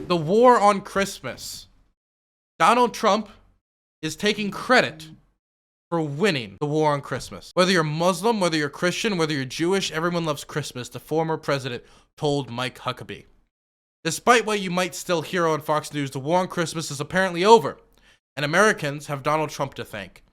The war on Christmas. Donald Trump is taking credit for winning the war on Christmas. Whether you're Muslim, whether you're Christian, whether you're Jewish, everyone loves Christmas, the former president told Mike Huckabee. Despite what you might still hear on Fox News, the war on Christmas is apparently over, and Americans have Donald Trump to thank.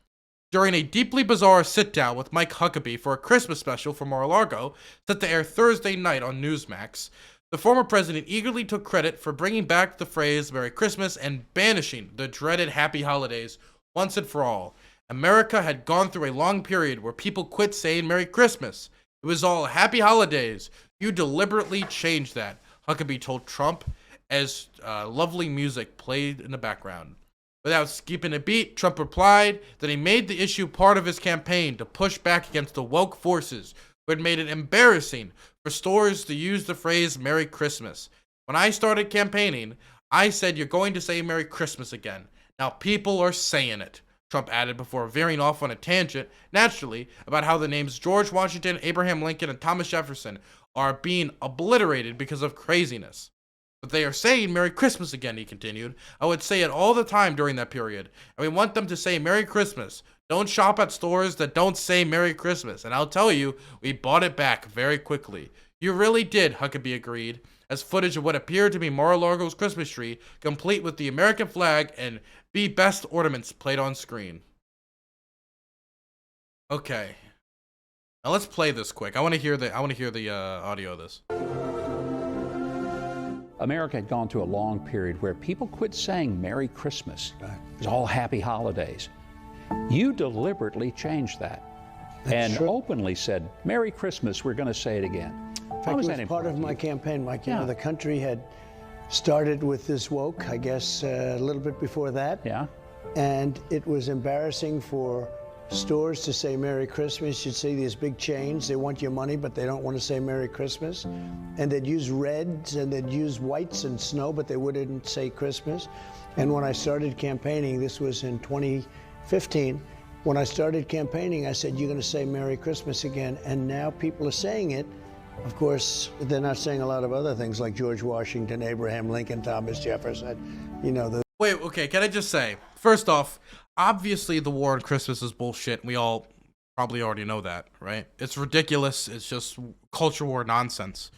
During a deeply bizarre sit-down with Mike Huckabee for a Christmas special for Mar-a-Lago, set to air Thursday night on Newsmax, the former president eagerly took credit for bringing back the phrase Merry Christmas and banishing the dreaded Happy Holidays once and for all. America had gone through a long period where people quit saying Merry Christmas. It was all Happy Holidays. You deliberately changed that, Huckabee told Trump as lovely music played in the background. Without skipping a beat, Trump replied that he made the issue part of his campaign to push back against the woke forces who had made it embarrassing for stores to use the phrase Merry Christmas. When I started campaigning, I said you're going to say Merry Christmas again. Now people are saying it, Trump added before veering off on a tangent, naturally, about how the names George Washington, Abraham Lincoln, and Thomas Jefferson are being obliterated because of craziness. But they are saying Merry Christmas again, he continued. I would say it all the time during that period. And we want them to say Merry Christmas. Don't shop at stores that don't say Merry Christmas. And I'll tell you, we bought it back very quickly. You really did, Huckabee agreed, as footage of what appeared to be Mar-a-Lago's Christmas tree, complete with the American flag and Be Best ornaments played on screen. Okay. Now let's play this quick. I want to hear the audio of this. America had gone through a long period where people quit saying Merry Christmas. It was all Happy Holidays. You deliberately changed that and openly said, Merry Christmas, we're going to say it again. In fact, it was part of my campaign, Mike. You know, the country had started with this woke, I guess, a little bit before that. Yeah. And it was embarrassing for stores to say Merry Christmas. You'd see these big chains, they want your money, but they don't want to say Merry Christmas. And they'd use reds and they'd use whites and snow, but they wouldn't say Christmas. And when I started campaigning, this was in 2015, when I started campaigning, I said, you're going to say Merry Christmas again. And now people are saying it. Of course, they're not saying a lot of other things like George Washington, Abraham Lincoln, Thomas Jefferson, you know. Wait, okay, can I just say, first off, obviously the war on Christmas is bullshit. We all probably already know that, right? It's ridiculous. It's just culture war nonsense.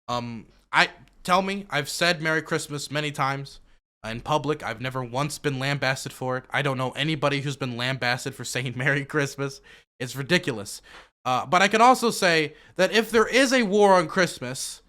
I've said Merry Christmas many times in public. I've never once been lambasted for it. I don't know anybody who's been lambasted for saying Merry Christmas. It's ridiculous. But I can also say that if there is a war on Christmas,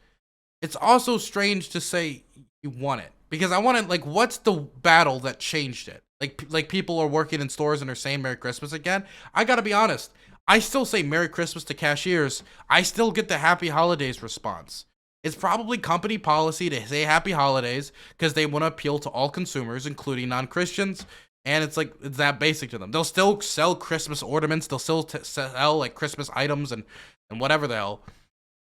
it's also strange to say you won it. Because I want to, like, what's the battle that changed it? Like people are working in stores and are saying Merry Christmas again. I gotta be honest. I still say Merry Christmas to cashiers. I still get the Happy Holidays response. It's probably company policy to say Happy Holidays because they want to appeal to all consumers, including non-Christians. And it's like, it's that basic to them. They'll still sell Christmas ornaments. They'll still sell like Christmas items and whatever the hell.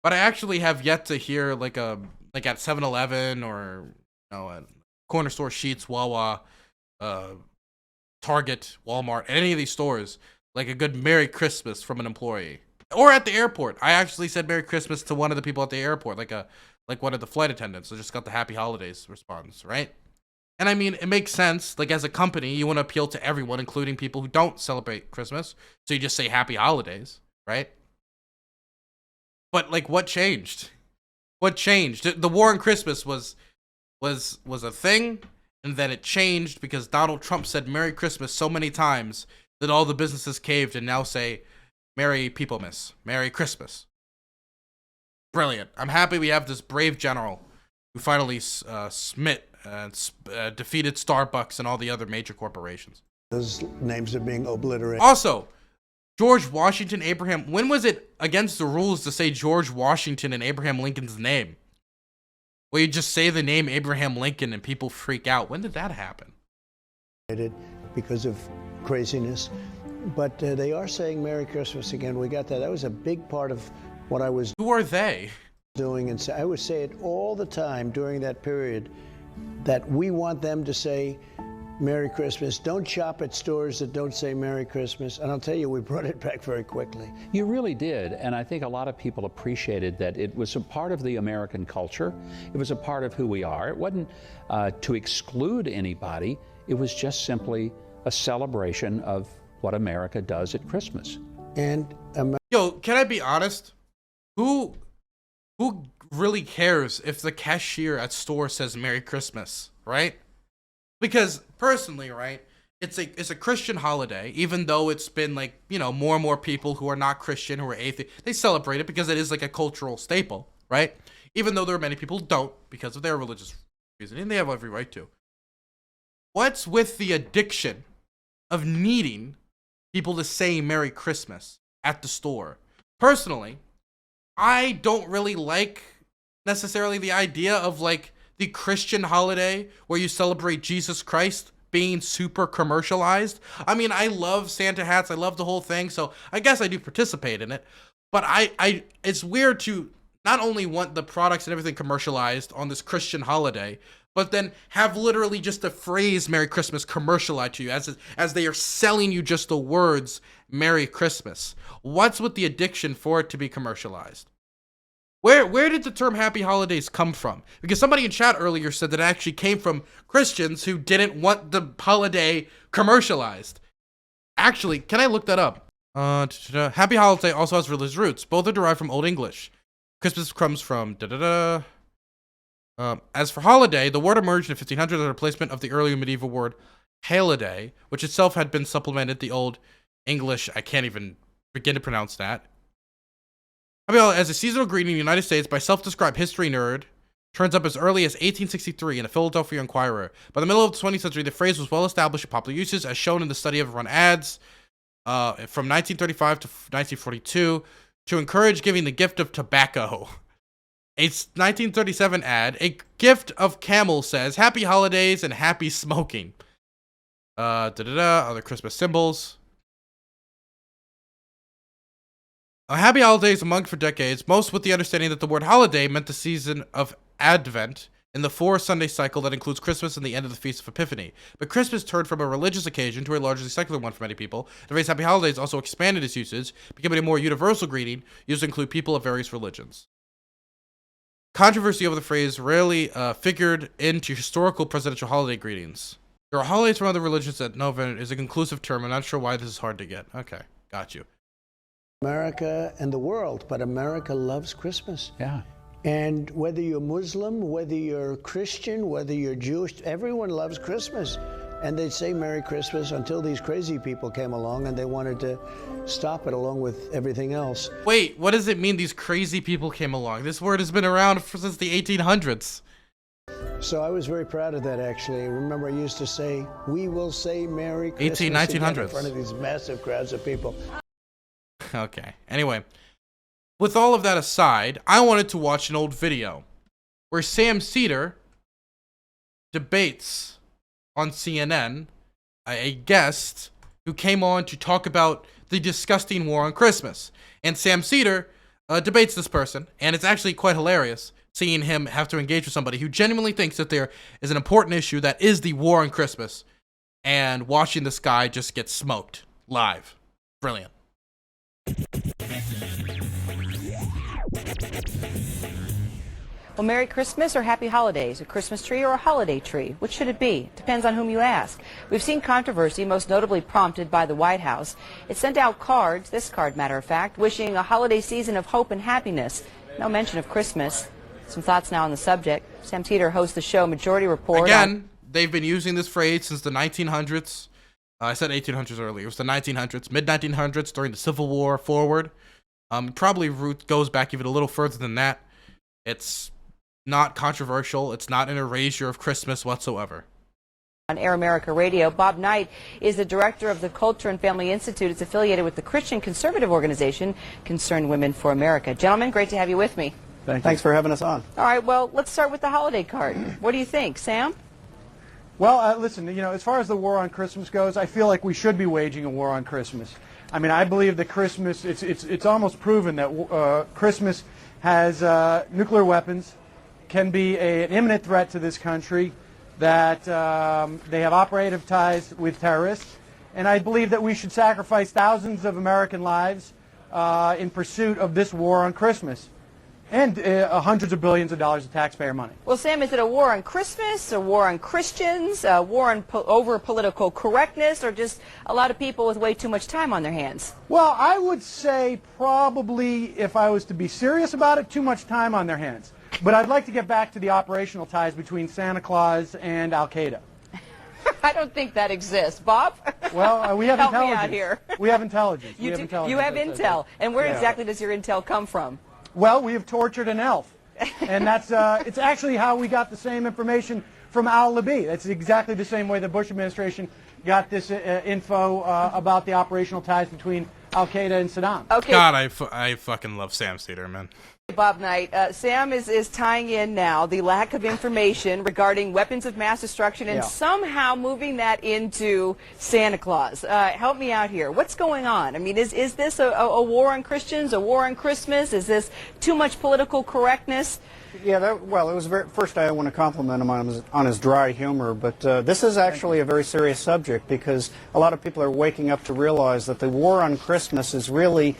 But I actually have yet to hear like at 7-Eleven or, you know, at corner store, Sheetz, Wawa, Target, Walmart, any of these stores, like a good Merry Christmas from an employee. Or at the airport. I actually said Merry Christmas to one of the people at the airport, like one of the flight attendants. I just got the Happy Holidays response, right? And I mean, it makes sense. Like, as a company, you want to appeal to everyone, including people who don't celebrate Christmas. So you just say Happy Holidays, right? But like, what changed? What changed? The war on Christmas was a thing, and then it changed because Donald Trump said Merry Christmas so many times that all the businesses caved and now say Merry Peoplemas, Merry Christmas. Brilliant. I'm happy we have this brave general who finally defeated Starbucks and all the other major corporations. Those names are being obliterated. Also, George Washington, Abraham. When was it against the rules to say George Washington and Abraham Lincoln's name? Where you just say the name Abraham Lincoln and people freak out. When did that happen? Because of craziness. But they are saying Merry Christmas again. We got that. That was a big part of what I was Who are they? doing. And I would say it all the time during that period, that we want them to say Merry Christmas. Don't shop at stores that don't say Merry Christmas. And I'll tell you, we brought it back very quickly. You really did, and I think a lot of people appreciated that it was a part of the American culture. It was a part of who we are. It wasn't to exclude anybody. It was just simply a celebration of what America does at Christmas. And Yo, can I be honest? Who really cares if the cashier at store says Merry Christmas, right? Because personally, right, it's a Christian holiday, even though it's been like, you know, more and more people who are not Christian, who are atheist, they celebrate it because it is like a cultural staple, right? Even though there are many people who don't because of their religious reason, and they have every right to. What's with the addiction of needing people to say Merry Christmas at the store? Personally, I don't really like necessarily the idea of like the Christian holiday where you celebrate Jesus Christ being super commercialized. I mean, I love Santa hats. I love the whole thing. So I guess I do participate in it. But it's weird to not only want the products and everything commercialized on this Christian holiday, but then have literally just the phrase Merry Christmas commercialized to you as they are selling you just the words Merry Christmas. What's with the addiction for it to be commercialized? Where did the term Happy Holidays come from? Because somebody in chat earlier said that it actually came from Christians who didn't want the holiday commercialized. Actually, can I look that up? Happy Holiday also has religious roots. Both are derived from Old English. Christmas comes from as for holiday, the word emerged in 1500 as a replacement of the earlier medieval word holiday, which itself had been supplemented the Old English. I can't even begin to pronounce that. As a seasonal greeting in the United States by self-described history nerd, turns up as early as 1863 in the Philadelphia Inquirer. By the middle of the 20th century, the phrase was well established in popular uses, as shown in the study of run ads from 1935 to 1942 to encourage giving the gift of tobacco. A 1937 ad, a gift of camel says, "Happy holidays and happy smoking." Other Christmas symbols. Happy holidays among for decades, most with the understanding that the word holiday meant the season of Advent in the 4-Sunday cycle that includes Christmas and the end of the Feast of Epiphany. But Christmas turned from a religious occasion to a largely secular one for many people. The phrase Happy Holidays also expanded its usage, becoming a more universal greeting used to include people of various religions. Controversy over the phrase rarely figured into historical presidential holiday greetings. There are holidays from other religions that no event is a conclusive term. I'm not sure why this is hard to get. Okay, got you. America and the world, but America loves Christmas. Yeah. And whether you're Muslim, whether you're Christian, whether you're Jewish, everyone loves Christmas. And they'd say Merry Christmas until these crazy people came along and they wanted to stop it along with everything else. Wait, what does it mean these crazy people came along? This word has been around since the 1800s. So I was very proud of that, actually. Remember, I used to say, "We will say Merry Christmas" 1900s. in front of these massive crowds of people. Okay, anyway. With all of that aside, I wanted to watch an old video where Sam Seder debates on CNN a guest who came on to talk about the disgusting war on Christmas. And Sam Seder debates this person, and it's actually quite hilarious seeing him have to engage with somebody who genuinely thinks that there is an important issue that is the war on Christmas, and watching this guy just get smoked live. Brilliant. Well, Merry Christmas or Happy Holidays? A Christmas tree or a holiday tree? Which should it be? Depends on whom you ask. We've seen controversy, most notably prompted by the White House. It sent out cards, this card matter of fact, wishing a holiday season of hope and happiness. No mention of Christmas. Some thoughts now on the subject. Sam Seder hosts the show Majority Report. Again, they've been using this phrase since the 1900s. I said 1800s earlier. It was the 1900s, mid-1900s, during the Civil War forward. Probably root goes back even a little further than that. It's not controversial. It's not an erasure of Christmas whatsoever. On Air America Radio, Bob Knight is the director of the Culture and Family Institute. It's affiliated with the Christian conservative organization Concerned Women for America. Gentlemen, great to have you with me. Thanks for having us on. All right, well, let's start with the holiday card. What do you think, Sam? Well, listen, you know, as far as the war on Christmas goes, I feel like we should be waging a war on Christmas. I mean, I believe that Christmas, it's almost proven that Christmas has nuclear weapons, can be an imminent threat to this country. that they have operative ties with terrorists, and I believe that we should sacrifice thousands of American lives in pursuit of this war on Christmas, and hundreds of billions of dollars of taxpayer money. Well, Sam, is it a war on Christmas, a war on Christians, a war on over political correctness, or just a lot of people with way too much time on their hands? Well, I would say probably, if I was to be serious about it, too much time on their hands. But I'd like to get back to the operational ties between Santa Claus and Al-Qaeda. I don't think that exists. Bob? Well, we have Help intelligence. me out here. We have intelligence. You have intel. And where exactly does your intel come from? Well, we have tortured an elf. And that's it's actually how we got the same information from al-Libi. That's exactly the same way the Bush administration got this info about the operational ties between Al-Qaeda and Saddam. Okay. God, I fucking love Sam Seder, man. Bob Knight, Sam is tying in now the lack of information regarding weapons of mass destruction and somehow moving that into Santa Claus. Help me out here. What's going on? I mean, is this a war on Christians, a war on Christmas? Is this too much political correctness? Yeah, well, it was first I want to compliment him on his dry humor, but this is actually a very serious subject because a lot of people are waking up to realize that the war on Christmas is really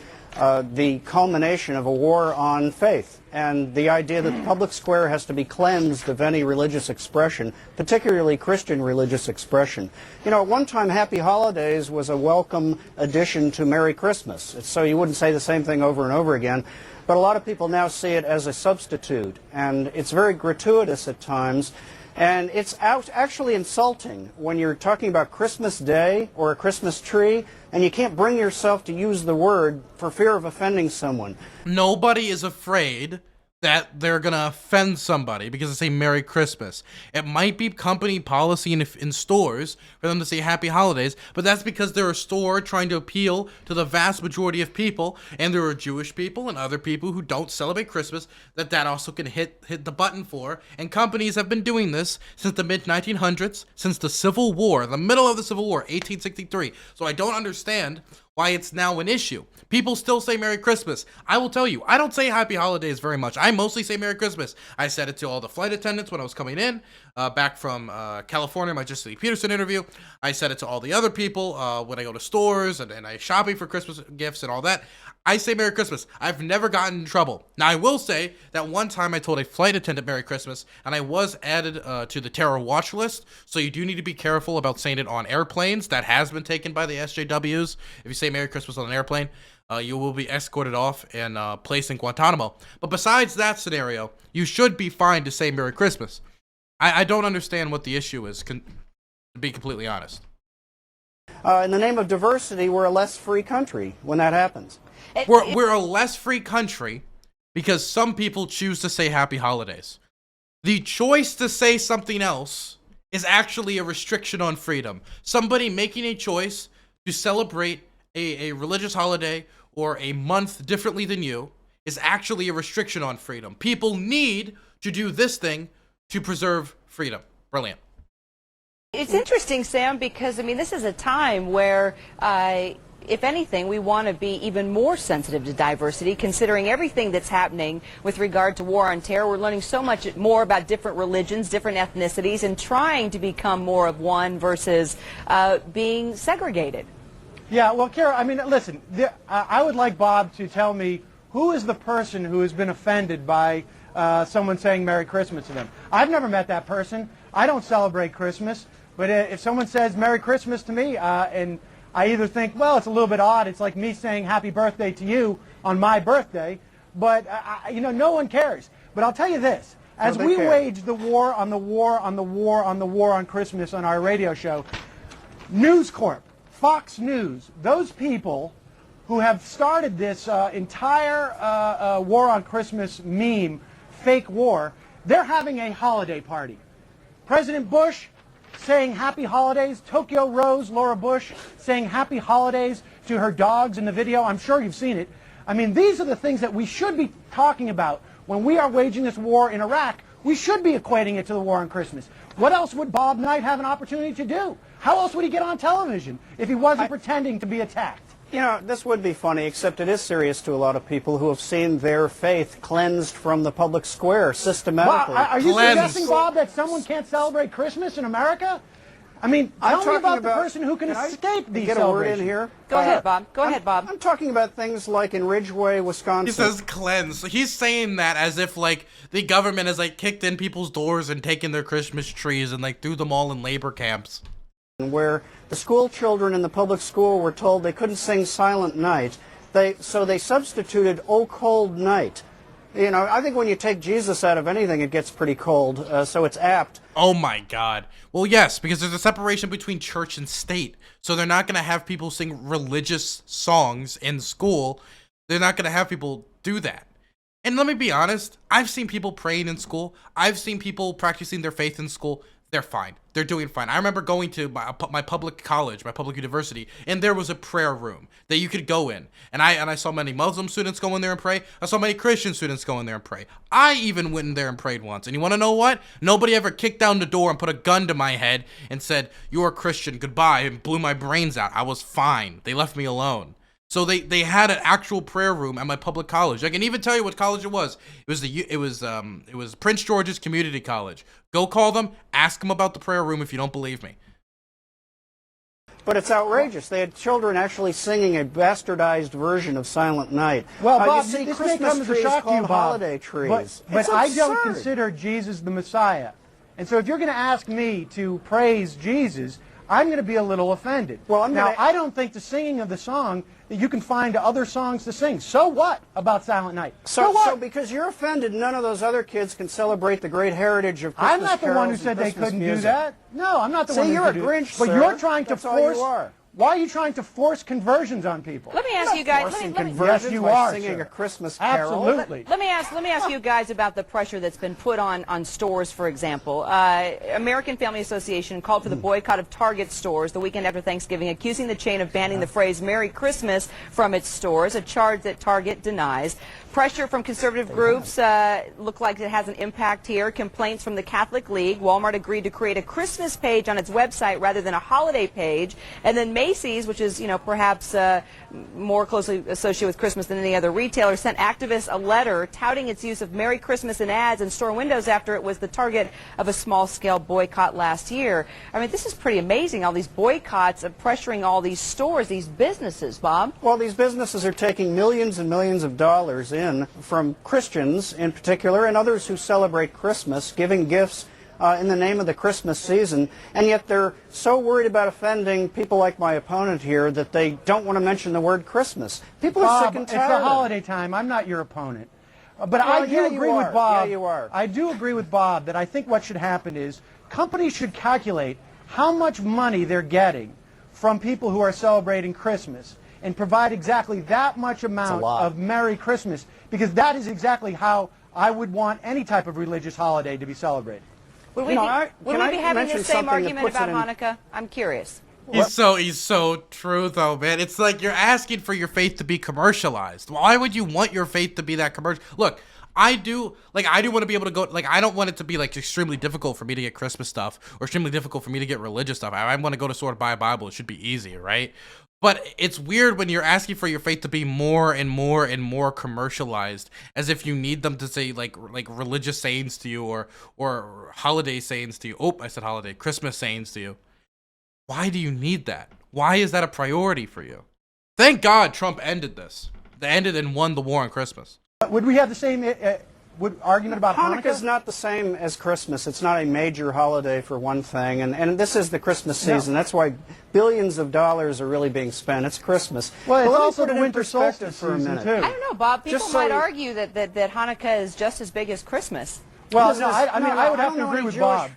the culmination of a war on faith, and the idea that the public square has to be cleansed of any religious expression, particularly Christian religious expression. You know, at one time, Happy Holidays was a welcome addition to Merry Christmas, so you wouldn't say the same thing over and over again. But a lot of people now see it as a substitute, and it's very gratuitous at times. And it's actually insulting when you're talking about Christmas Day or a Christmas tree, and you can't bring yourself to use the word for fear of offending someone. Nobody is afraid that they're going to offend somebody because they say Merry Christmas. It might be company policy in stores for them to say Happy Holidays, but that's because they're a store trying to appeal to the vast majority of people, and there are Jewish people and other people who don't celebrate Christmas that also can hit the button for, and companies have been doing this since the mid-1900s, since the Civil War, the middle of the Civil War, 1863. So I don't understand why it's now an issue. People still say Merry Christmas. I will tell you, I don't say Happy Holidays very much. I mostly say Merry Christmas. I said it to all the flight attendants when I was coming in, back from California, my Jesse Lee Peterson interview. I said it to all the other people when I go to stores and I shopping for Christmas gifts and all that. I say Merry Christmas. I've never gotten in trouble. Now, I will say that one time I told a flight attendant Merry Christmas, and I was added to the terror watch list, so you do need to be careful about saying it on airplanes. That has been taken by the SJWs. If you say Merry Christmas on an airplane, you will be escorted off and placed in Guantanamo. But besides that scenario, you should be fine to say Merry Christmas. I don't understand what the issue is, to be completely honest. In the name of diversity, we're a less free country when that happens. We're a less free country because some people choose to say Happy Holidays. The choice to say something else is actually a restriction on freedom. Somebody making a choice to celebrate a religious holiday or a month differently than you is actually a restriction on freedom. People need to do this thing to preserve freedom. Brilliant. It's interesting, Sam, because, I mean, this is a time where if anything, we want to be even more sensitive to diversity, considering everything that's happening with regard to war on terror. We're learning so much more about different religions, different ethnicities, and trying to become more of one versus being segregated. Yeah, well, Kara, I mean, listen, I would like Bob to tell me who is the person who has been offended by someone saying Merry Christmas to them. I've never met that person. I don't celebrate Christmas, but if someone says Merry Christmas to me, and I either think, well, it's a little bit odd. It's like me saying happy birthday to you on my birthday. But, you know, no one cares. But I'll tell you this. As we wage the war on the war on the war on the war on Christmas on our radio show, News Corp, Fox News, those people who have started this entire war on Christmas meme, fake war, they're having a holiday party. President Bush saying happy holidays, Tokyo Rose, Laura Bush, saying happy holidays to her dogs in the video. I'm sure you've seen it. I mean, these are the things that we should be talking about when we are waging this war in Iraq. We should be equating it to the war on Christmas. What else would Bob Knight have an opportunity to do? How else would he get on television if he wasn't pretending to be attacked? You know, this would be funny, except it is serious to a lot of people who have seen their faith cleansed from the public square systematically. Bob, are you Cleansed. suggesting, Bob, that someone can't celebrate Christmas in America? I mean, tell me about the person who can escape these Get a word celebrations. in here. Go ahead, Bob. Go ahead, Bob. I'm talking about things like in Ridgeway, Wisconsin. He says cleanse. He's saying that as if like the government has like kicked in people's doors and taken their Christmas trees and like threw them all in labor camps. Where the school children in the public school were told they couldn't sing Silent Night, so they substituted "O Cold Night." You know, I think when you take Jesus out of anything, it gets pretty cold, so it's apt. Oh my God. Well, yes, because there's a separation between church and state. So they're not going to have people sing religious songs in school. They're not going to have people do that. And let me be honest, I've seen people praying in school. I've seen people practicing their faith in school. They're fine. They're doing fine. I remember going to my public college, my public university, and there was a prayer room that you could go in. And I saw many Muslim students go in there and pray. I saw many Christian students go in there and pray. I even went in there and prayed once. And you want to know what? Nobody ever kicked down the door and put a gun to my head and said, "You're a Christian, goodbye," and blew my brains out. I was fine. They left me alone. So they had an actual prayer room at my public college. I can even tell you what college it was. It was Prince George's Community College. Go call them, ask them about the prayer room if you don't believe me. But it's outrageous. They had children actually singing a bastardized version of Silent Night. Well, Bob, you see this may Christmas come as a trees shock to you, called Bob. holiday trees. But It's I don't absurd. consider Jesus the Messiah. And so if you're going to ask me to praise Jesus, I'm going to be a little offended. Well, I don't think the singing of the song that you can find other songs to sing. So what about Silent Night? So what? So because you're offended, none of those other kids can celebrate the great heritage of Christmas I'm not the one who carols said and they Christmas couldn't music. do that. No, I'm not the See, one who you're a could do Grinch, But sir. you're trying to That's all force. you are. Why are you trying to force conversions on people? Let me ask you guys. Forcing Let me, conversions Yes, you by are, singing sir. a Christmas carol. Absolutely. Let me ask you guys about the pressure that's been put on stores, for example. American Family Association called for the boycott of Target stores the weekend after Thanksgiving, accusing the chain of banning the phrase "Merry Christmas" from its stores, a charge that Target denies. Pressure from conservative groups look like it has an impact here. Complaints from the Catholic League. Walmart agreed to create a Christmas page on its website rather than a holiday page. And then Macy's, which is, perhaps more closely associated with Christmas than any other retailer, sent activists a letter touting its use of Merry Christmas in ads and store windows after it was the target of a small-scale boycott last year. I mean, this is pretty amazing, all these boycotts of pressuring all these stores, these businesses, Bob. Well, these businesses are taking millions and millions of dollars in from Christians in particular and others who celebrate Christmas, giving gifts in the name of the Christmas season, and yet they're so worried about offending people like my opponent here that they don't want to mention the word Christmas. People are Bob, sick and it's tired. the holiday time. I'm not your opponent. But Well, I do yeah, you agree are. with Bob. Yeah, you are. I do agree with Bob that I think what should happen is companies should calculate how much money they're getting from people who are celebrating Christmas and provide exactly that much amount of Merry Christmas, because that is exactly how I would want any type of religious holiday to be celebrated. Would we be having the same argument about Hanukkah? I'm curious. He's so true though, man. It's like you're asking for your faith to be commercialized. Why would you want your faith to be that commercial? Look, I do want to be able to go, I don't want it to be extremely difficult for me to get Christmas stuff or extremely difficult for me to get religious stuff. I want to go to store to buy a Bible. It should be easy, right? But it's weird when you're asking for your faith to be more and more and more commercialized, as if you need them to say like religious sayings to you or holiday sayings to you. Oh, I said holiday, Christmas sayings to you. Why do you need that? Why is that a priority for you? Thank God Trump ended this. They ended and won the war on Christmas. Would we have the same argument about Hanukkah? Hanukkah is not the same as Christmas. It's not a major holiday for one thing, and this is the Christmas season. No. That's why billions of dollars are really being spent. It's Christmas. Well, it's let me also put the it in winter perspective solstice for a season, minute. too. I don't know, Bob. People Just so might you- argue that Hanukkah is just as big as Christmas. Well, no, I would have don't to know agree any with Jewish- Bob.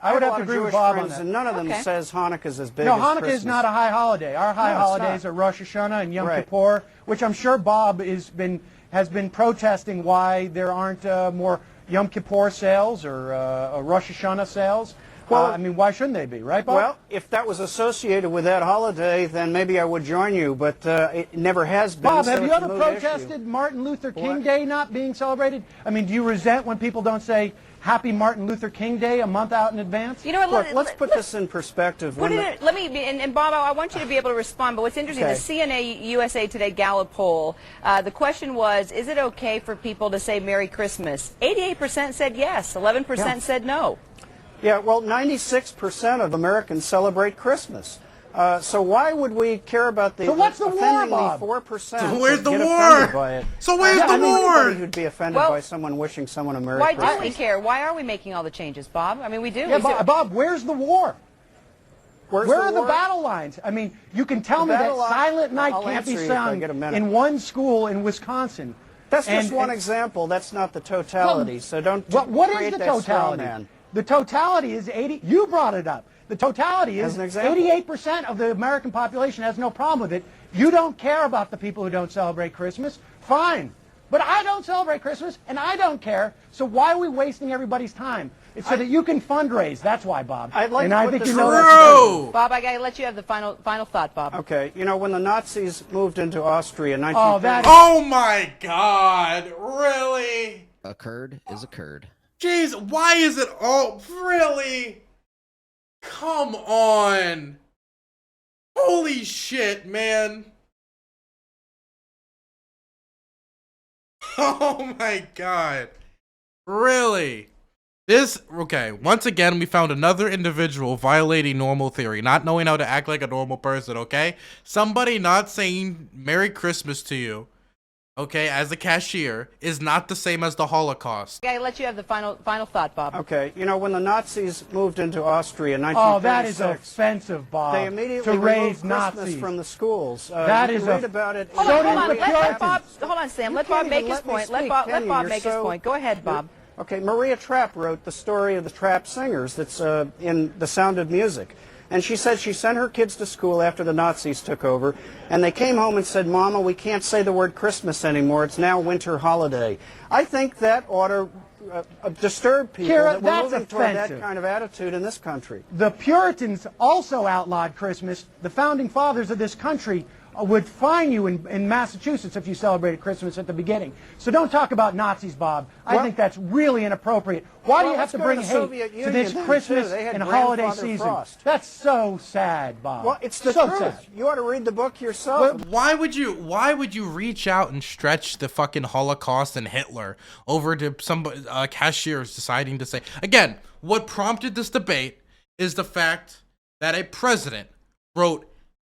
I would have have to a lot of agree with Jewish Bob on friends, that. and none of them Okay. says Hanukkah's as big No, as Hanukkah Christmas. is not a high holiday. Our high No, it's holidays not. are Rosh Hashanah and Yom Right. Kippur, which I'm sure Bob has been protesting why there aren't more Yom Kippur sales or Rosh Hashanah sales. Well, I mean, why shouldn't they be, right, Bob? Well, if that was associated with that holiday, then maybe I would join you, but it never has been. Bob, so have you it's a ever moot protested issue. Martin Luther King What? Day not being celebrated? I mean, do you resent when people don't say Happy Martin Luther King Day a month out in advance? You know what? Look, let's put this in perspective. Let me, and Bob, I want you to be able to respond, but what's interesting, Okay. the CNA USA Today Gallup poll, the question was, is it okay for people to say Merry Christmas? 88% said yes, 11% said no. Yeah, well, 96% of Americans celebrate Christmas. So why would we care about the So what's the war, offending Bob? the 4%? So where's the get war? offended by it? So where's the Anybody war? who'd be offended Well, by someone wishing someone a Merry Why Christmas. do we care? Why are we making all the changes, Bob? I mean, we do. Yeah, Bob, where's the war? Where's Where the are the war? battle lines? I mean, you can tell The me that battle line- Silent Night I'll can't answer be you if I sung get a minute. in one school in Wisconsin. That's just And- one example. That's not the totality. So don't What is create the that straw totality? man. The totality is 80. You brought it up. The totality As is an example. 88% of the American population has no problem with it. You don't care about the people who don't celebrate Christmas. Fine. But I don't celebrate Christmas, and I don't care. So why are we wasting everybody's time? It's so that you can fundraise. That's why, Bob. I'd like and to I put think this you know in that's True. Bob, I got to let you have the final thought, Bob. Okay, you know, when the Nazis moved into Austria in Oh, 1930, that- Oh my God! Really? A curd is a curd. Jeez, why is it all really? Come on! Holy shit, man! Oh my God! Really? Okay, once again, we found another individual violating normal theory, not knowing how to act like a normal person, okay? Somebody not saying Merry Christmas to you, okay, as a cashier, is not the same as the Holocaust. I got to let you have the final thought, Bob. okay, you know, when the Nazis moved into Austria in Oh, that is 1936, offensive, Bob. they immediately to raise removed Christmas Nazis from the schools. That you is can read a- about it. Hold So on, did hold on. the Let Puritans. Bob, hold on, Sam. You Let can't Bob make even his let me point. Let speak, Bob can you? make his You're so- point. Go ahead, Bob. Okay, Maria Trapp wrote the story of the Trapp singers that's in The Sound of Music. And she said she sent her kids to school after the Nazis took over, and they came home and said, Mama, we can't say the word Christmas anymore. It's now winter holiday. I think that ought to disturb people Kira, that we're that's moving toward that offensive. kind of attitude in this country. The Puritans also outlawed Christmas. The founding fathers of this country would fine you in Massachusetts if you celebrated Christmas at the beginning. So don't talk about Nazis, Bob. I Well- think that's really inappropriate. Why do Well, you have let's to go bring to the hate Soviet to Union this then, Christmas too. They had and holiday Grandfather season? Frost. That's so sad, Bob. Well, it's the so truth. sad. You ought to read the book yourself. Why would you reach out and stretch the fucking Holocaust and Hitler over to some cashiers deciding to say again? What prompted this debate is the fact that a president wrote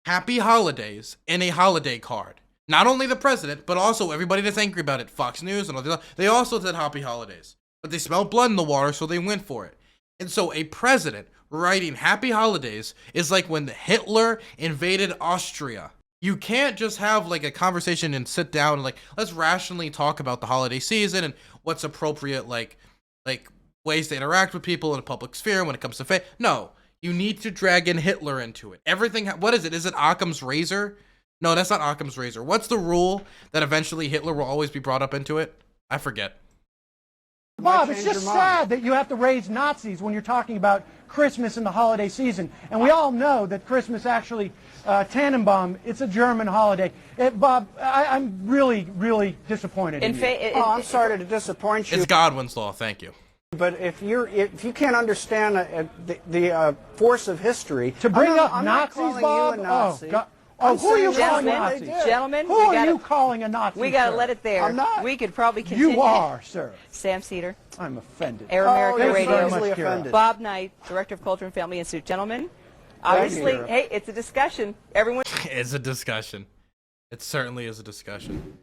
"Happy Holidays" in a holiday card. Not only the president, but also everybody that's angry about it, Fox News and all this, they also said "Happy Holidays," but they smelled blood in the water, so they went for it. And so a president writing "Happy Holidays" is like when Hitler invaded Austria. You can't just have like a conversation and sit down and like, let's rationally talk about the holiday season and what's appropriate, like ways to interact with people in a public sphere when it comes to faith. No, you need to drag in Hitler into it. Everything, what is it? Is it Occam's razor? No, that's not Occam's razor. What's the rule that eventually Hitler will always be brought up into it? I forget. Bob, Might it's change just your mind. sad that you have to raise Nazis when you're talking about Christmas and the holiday season. And we all know that Christmas actually, Tannenbaum, it's a German holiday. Bob, I'm really, really disappointed in you. Oh, I'm sorry to disappoint you. It's Godwin's law. Thank you. But if you can't understand the force of history, To bring up I'm not Nazis, calling Bob? you a Nazi. Oh, God. I'm Oh, who are you saying calling that's what Nazis? they did. Gentlemen, Who we are gotta, you calling a Nazi? we got to sir? let it there. I'm not. We could probably continue. You are, sir. Sam Seder, I'm offended. Air Oh, America you're thank you very Radio. much, easily Kira. offended. Bob Knight, Director of Culture and Family Institute. Gentlemen, obviously, Kira. hey, it's a discussion. Everyone. It's a discussion. It certainly is a discussion.